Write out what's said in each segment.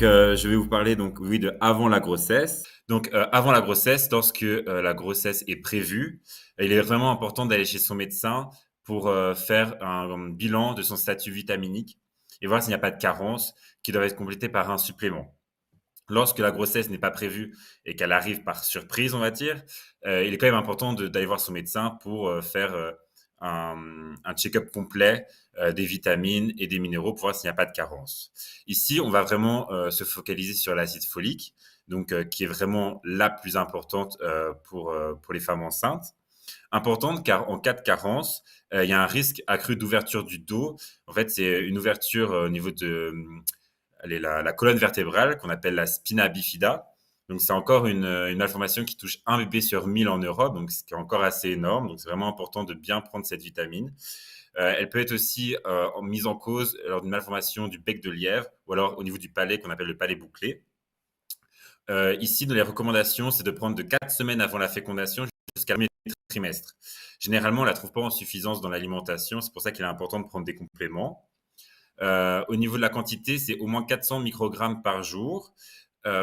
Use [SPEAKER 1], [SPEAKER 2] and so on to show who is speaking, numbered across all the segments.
[SPEAKER 1] Je vais vous parler donc oui de avant la grossesse. Avant la grossesse, lorsque, la grossesse est prévue, il est vraiment important d'aller chez son médecin pour, faire un bilan de son statut vitaminique et voir s'il n'y a pas de carence qui doivent être complétées par un supplément. Lorsque la grossesse n'est pas prévue et qu'elle arrive par surprise, on va dire, il est quand même important d'aller voir son médecin pour, faire, un check-up complet, des vitamines et des minéraux pour voir s'il n'y a pas de carence. Ici, on va vraiment, se focaliser sur l'acide folique, qui est vraiment la plus importante, pour les femmes enceintes. Importante car en cas de carence, il y a un risque accru d'ouverture du dos. En fait, c'est une ouverture, au niveau de, la colonne vertébrale qu'on appelle la spina bifida. Donc c'est encore une malformation qui touche un bébé sur 1000 en Europe, donc ce qui est encore assez énorme. Donc c'est vraiment important de bien prendre cette vitamine. Elle peut être aussi mise en cause lors d'une malformation du bec de lièvre ou alors au niveau du palais qu'on appelle le palais bouclé. Ici, dans les recommandations, c'est de prendre de 4 semaines avant la fécondation jusqu'à premier trimestre. Généralement, on ne la trouve pas en suffisance dans l'alimentation, c'est pour ça qu'il est important de prendre des compléments. Au niveau de la quantité, c'est au moins 400 microgrammes par jour.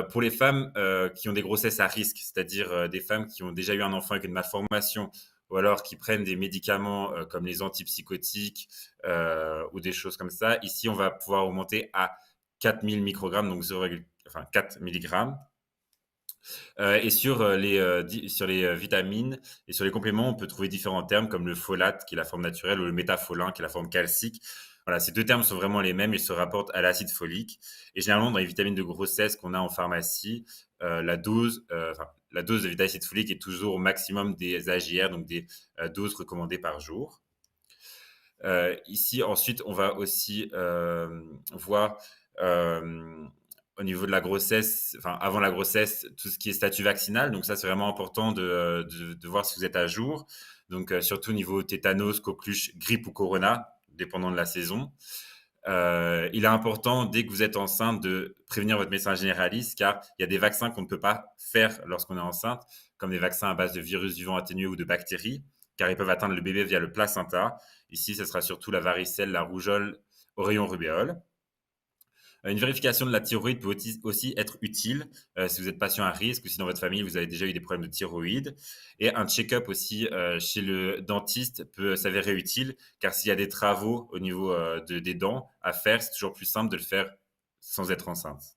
[SPEAKER 1] Pour les femmes qui ont des grossesses à risque, c'est-à-dire des femmes qui ont déjà eu un enfant avec une malformation ou alors qui prennent des médicaments comme les antipsychotiques ou des choses comme ça, ici, on va pouvoir augmenter à 4000 microgrammes, donc 4 milligrammes. Et sur les vitamines et sur les compléments, on peut trouver différents termes comme le folate, qui est la forme naturelle, ou le métafolin, qui est la forme calcique. Voilà, ces deux termes sont vraiment les mêmes, ils se rapportent à l'acide folique. Et généralement, dans les vitamines de grossesse qu'on a en pharmacie, la dose d'acide folique est toujours au maximum des AGR, donc des doses recommandées par jour. Ici, ensuite, on va aussi voir euh, au niveau de la grossesse, enfin avant la grossesse, tout ce qui est statut vaccinal. Donc ça, c'est vraiment important de voir si vous êtes à jour. Surtout au niveau tétanos, coqueluche, grippe ou corona, dépendant de la saison. Il est important, dès que vous êtes enceinte, de prévenir votre médecin généraliste, car il y a des vaccins qu'on ne peut pas faire lorsqu'on est enceinte, comme des vaccins à base de virus vivants atténués ou de bactéries, car ils peuvent atteindre le bébé via le placenta. Ici, ce sera surtout la varicelle, la rougeole, oreillon, rubéole. Une vérification de la thyroïde peut aussi être utile si vous êtes patient à risque ou si dans votre famille vous avez déjà eu des problèmes de thyroïde. Et un check-up aussi chez le dentiste peut s'avérer utile car s'il y a des travaux au niveau des dents à faire, c'est toujours plus simple de le faire sans être enceinte.